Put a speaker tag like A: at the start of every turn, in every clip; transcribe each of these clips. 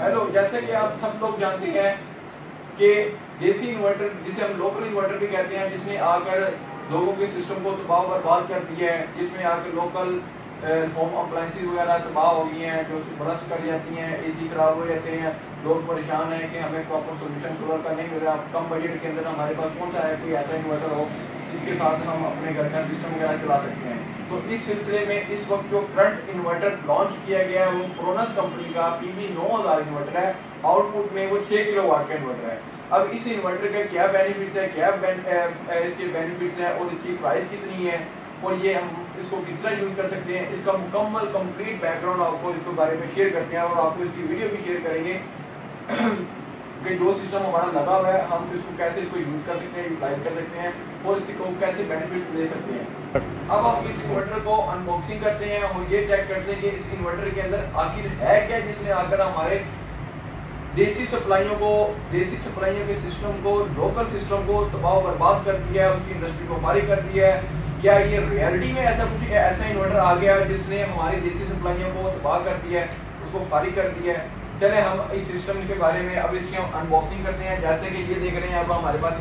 A: Hello, जैसे कि आप सब लोग जानते हैं कि देसी इन्वर्टर जिसे हम लोकल इन्वर्टर भी कहते हैं, जिसने आकर लोगों के सिस्टम को तबाह बर्बाद कर दिया है, जिसमें आकर लोकल होम अप्लाइंसेस वगैरह तबाह हो गई हैं, जो ब्रस्ट कर जाती हैं, एसी खराब हो जाते हैं, लोग परेशान हैं कि हमें प्रॉपर सोल्यूशन सोलर का नहीं मिल रहा। कम बजट के अंदर हमारे पास कौन सा है कोई ऐसा इन्वर्टर हो जिसके साथ हम अपने घर का सिस्टम वगैरह चला सकते हैं। तो इस सिलसिले में इस वक्त जो करंट इन्वर्टर लॉन्च किया गया है वो क्रोनस कंपनी का PV 9000 इन्वर्टर है। आउटपुट में वो 6 किलोवाट का इन्वर्टर है। अब इस इन्वर्टर का क्या बेनिफिट्स है, इसके बेनिफिट्स है और इसकी प्राइस कितनी है और ये हम इसको किस तरह यूज कर सकते हैं, इसका मुकम्मल कंप्लीट बैकग्राउंड आपको इसके बारे में शेयर करते हैं और आपको इसकी वीडियो भी शेयर करेंगे कि जो सिस्टम हमारा लगा हुआ है हम इसको कैसे इसको यूज कर सकते हैं, यूटिलाइज कर सकते हैं और इसको कैसे बेनिफिट्स ले सकते हैं। अब हम इस इन्वर्टर को अनबॉक्सिंग करते हैं और ये चेक करते हैं कि इस इन्वर्टर के अंदर आखिर है क्या जिसने आकर हमारे देसी सप्लाइयों के सिस्टम को, लोकल सिस्टम को तबाह बर्बाद कर दिया है, उसकी इंडस्ट्री को फारिग कर दिया है। क्या ये रियलिटी में ऐसा इन्वर्टर आ गया है जिसने हमारी देसी सप्लाइयों को तबाह कर दिया है, उसको फारिग कर दिया है। चले हम इस सिस्टम के बारे में अब इसकी हम अनबॉक्सिंग करते हैं। जैसे कि ये देख रहे हैं अब हमारे पास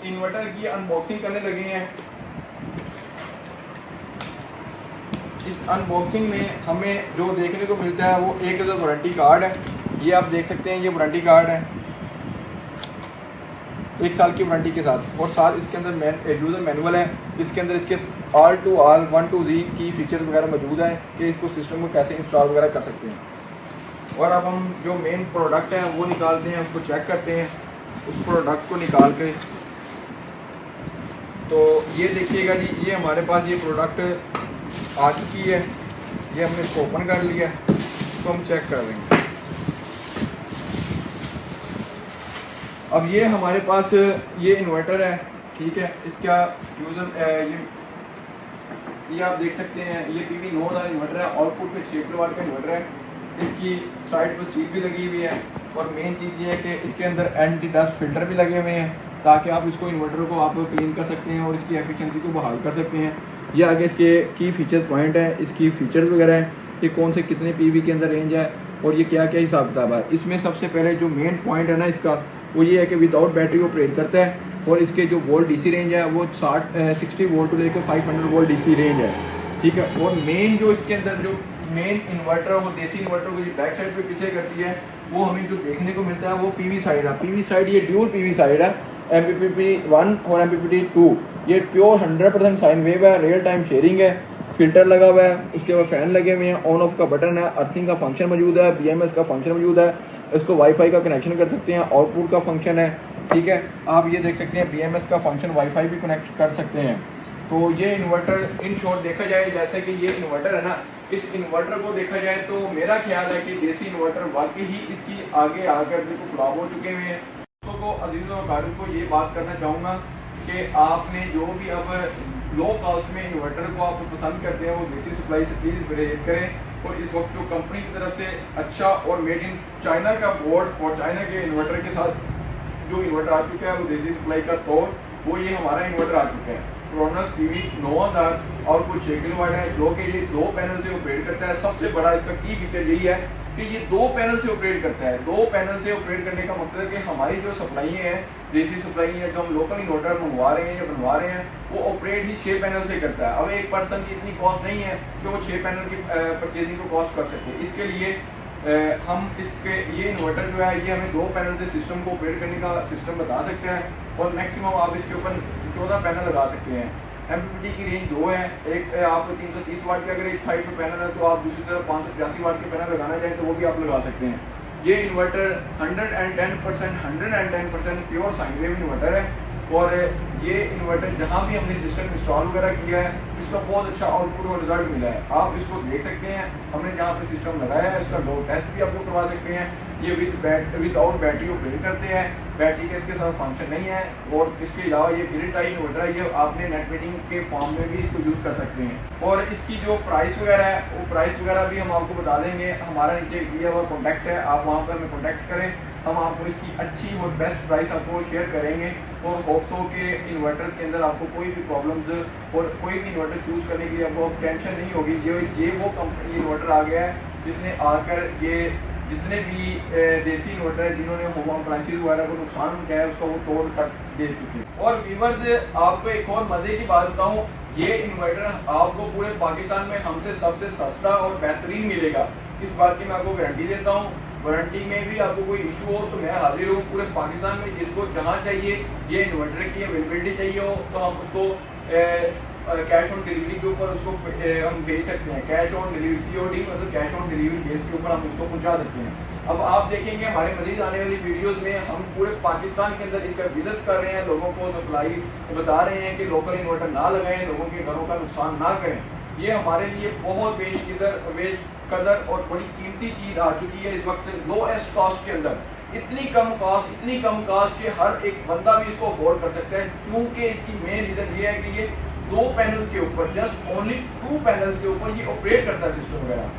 A: इन्वर्टर की अनबॉक्सिंग करने लगे हैं। इस अनबॉक्सिंग में हमें जो देखने को मिलता है वो एक वारंटी कार्ड है। ये आप देख सकते हैं, ये वारंटी कार्ड है 1 साल की वारंटी के साथ, और साथ इसके अंदर यूज़र मैनुअल है। इसके अंदर इसके all to all 1 to Z की फीचर्स वगैरह मौजूद है कि इसको सिस्टम को कैसे इंस्टॉल वगैरह कर सकते हैं। और अब हम जो मेन प्रोडक्ट है वो निकालते हैं, उसको चेक करते हैं। उस प्रोडक्ट को निकाल के तो ये देखिएगा जी, ये हमारे पास ये प्रोडक्ट आ चुकी है। ये हमने इसको ओपन कर लिया, इसको हम चेक कर लेंगे। अब ये हमारे पास ये इन्वर्टर है, ठीक है। इसका यूज़र ये आप देख सकते हैं, ये PV 9000 इन्वर्टर है। आउटपुट पे 6 किलोवाट का इन्वर्टर है। इसकी साइड पर स्विच भी लगी हुई है और मेन चीज़ ये है कि इसके अंदर एंटी डस्ट फिल्टर भी लगे हुए हैं ताकि आप इसको इन्वर्टर को आप क्लीन कर सकते हैं और इसकी एफिशिएंसी को बहाल कर सकते हैं। ये आगे इसके की फीचर पॉइंट है, इसकी फीचर्स वगैरह है कि कौन से कितने PV के अंदर रेंज है और ये क्या क्या हिसाब किताब है। इसमें सबसे पहले जो मेन पॉइंट है ना इसका, वो ये है कि विदाउट बैटरी ऑपरेट करता है और इसके जो वोल्ट DC रेंज है वो 60 वोल्ट को लेकर 500 वोल्ट DC रेंज है, ठीक है। और मेन जो इसके अंदर जो मेन इन्वर्टर है वो देसी इन्वर्टर को बैक साइड पे पीछे करती है, वो हमें जो देखने को मिलता है वो PV साइड है। PV साइड ये ड्यूल PV साइड है, MPPT 1 और MPPT 2। ये प्योर 100% साइन वेव है, रियल टाइम शेयरिंग है, फिल्टर लगा हुआ है, उसके बाद फैन लगे हुए हैं, ऑन ऑफ का बटन है, अर्थिंग का फंक्शन मौजूद है, BMS का फंक्शन मौजूद है, इसको वाईफाई का कनेक्शन कर सकते हैं, आउटपुट का फंक्शन है, ठीक है। आप ये देख सकते हैं BMS का फंक्शन, वाईफाई भी कनेक्ट कर सकते हैं। तो ये इन्वर्टर इन शॉर्ट देखा जाए, जैसे कि ये इन्वर्टर है ना, इस इन्वर्टर को देखा जाए तो मेरा ख्याल है कि देसी इन्वर्टर वाकई ही इसकी आगे आकर बिल्कुल फ्लॉप हो चुके हुए हैं। दोस्तों को, अजीज़ों और को ये बात करना चाहूँगा कि आपने जो भी अब लो कॉस्ट में इन्वर्टर को आप पसंद करते हैं वो देसी सप्लाई से प्लीज़ परहेज करें। और इस वक्त जो कंपनी की तरफ से अच्छा और मेड इन चाइना का बोर्ड और चाइना के इन्वर्टर के साथ जो इन्वर्टर आ चुका है वो देसी सप्लाई का तौर, वो ये हमारा इन्वर्टर आ चुका है क्रोनस PV 9000 और कुछ 6 किलोवाट है, जो कि ये 2 पैनल से ऑपरेट करता है। सबसे बड़ा इसका की फीचर यही है कि ये 2 पैनल से ऑपरेट करता है। 2 पैनल से ऑपरेट करने का मकसद है कि हमारी जो सप्लाई है, देसी सप्लाई है, जो हम लोकल इन्वर्टर मंगवा रहे हैं या बनवा रहे हैं, वो ऑपरेट ही 6 पैनल से करता है। अब एक पर्सन की इतनी कॉस्ट नहीं है कि वो 6 पैनल की परचेजिंग को कॉस्ट कर सके। इसके लिए हम इसके ये इन्वर्टर जो है ये हमें 2 पैनल से सिस्टम को ऑपरेट करने का सिस्टम बता सकते हैं और मैक्सिमम आप इसके ऊपर 14 पैनल लगा सकते हैं। MPPT की रेंज 2 है, एक आप 330 वाट के अगर एक साइड पे पैनल है तो आप दूसरी तरफ 585 वाट के पैनल लगाना चाहें तो वो भी आप लगा सकते हैं। ये inverter 110% pure sine wave inverter है और ये इन्वर्टर जहाँ भी हमने सिस्टम इंस्टॉल वगैरह किया है इसका बहुत अच्छा आउटपुट और रिजल्ट मिला है। आप इसको देख सकते हैं, हमने जहाँ पे सिस्टम लगाया है इसका लोड टेस्ट भी आपको करवा सकते हैं। ये विदाउट बैटरी ऑपरेट करते हैं, बैटरी के इसके साथ फंक्शन नहीं है। और इसके अलावा ये ग्रिड टाई इन्वर्टर है, ये आपने नेट मीटिंग के फॉर्म में भी इसको यूज़ कर सकते हैं। और इसकी जो प्राइस वगैरह है वो प्राइस वगैरह भी हम आपको बता देंगे। हमारा नीचे दिया हुआ कॉन्टैक्ट है, आप वहाँ पर हमें कॉन्टैक्ट करें, हम आपको इसकी अच्छी और बेस्ट प्राइस आपको शेयर करेंगे। और होप्स हो कि इन्वर्टर के अंदर आपको कोई भी प्रॉब्लम्स और कोई भी इन्वर्टर चूज़ करने के लिए आपको टेंशन नहीं होगी। ये वो कंपनी इन्वर्टर आ गया है जिसने आकर ये जितने भी देसी इन्वर्टर है जिन्होंने होम अप्लायंसेस वगैरह को नुकसान किया है उसका वो तोड़ कर दे चुके हैं। और व्यूअर्स आपको एक और मजे की बात बताऊं, ये इन्वर्टर आपको पूरे पाकिस्तान में हमसे सबसे सस्ता और बेहतरीन मिलेगा। इस बात की मैं आपको गारंटी देता हूँ। वारंटी में भी आपको कोई इशू हो तो मैं हाजिर हूँ पूरे पाकिस्तान में। जिसको जहाँ चाहिए ये इन्वर्टर की अवेलेबिलिटी चाहिए हो तो हम उसको कैश ऑन डिलीवरी के ऊपर उसको हम भेज सकते हैं। कैश ऑन डिलीवरी COD मतलब कैश ऑन डिलीवरी बेस के ऊपर हम उसको पहुँचा सकते हैं। अब आप देखेंगे हमारे मजीद आने वाली वीडियोस में हम पूरे पाकिस्तान के अंदर इसका विजिट कर रहे हैं, लोगों को सप्लाई बता रहे हैं कि लोकल इन्वर्टर ना लगाएं, लोगों के घरों का नुकसान ना करें। ये हमारे लिए बहुत बेश कदर और बड़ी कीमती चीज़ आ चुकी है इस वक्त लोएस्ट कॉस्ट के अंदर। इतनी कम कॉस्ट के हर एक बंदा भी इसको अफोर्ड कर सकता है, क्योंकि इसकी मेन रीज़न ये है कि ये 2 पैनल्स के ऊपर, जस्ट ओनली 2 पैनल्स के ऊपर ये ऑपरेट करता है सिस्टम वगैरह।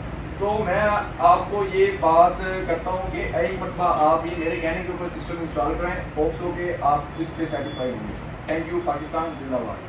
A: तो मैं आपको ये बात करता हूँ कि एक मरतबा आप ये मेरे कहने के ऊपर सिस्टम इंस्टॉल करें, होप्स हो कि आप इससे सेटिस्फाई होंगे। Thank you. पाकिस्तान जिंदाबाद।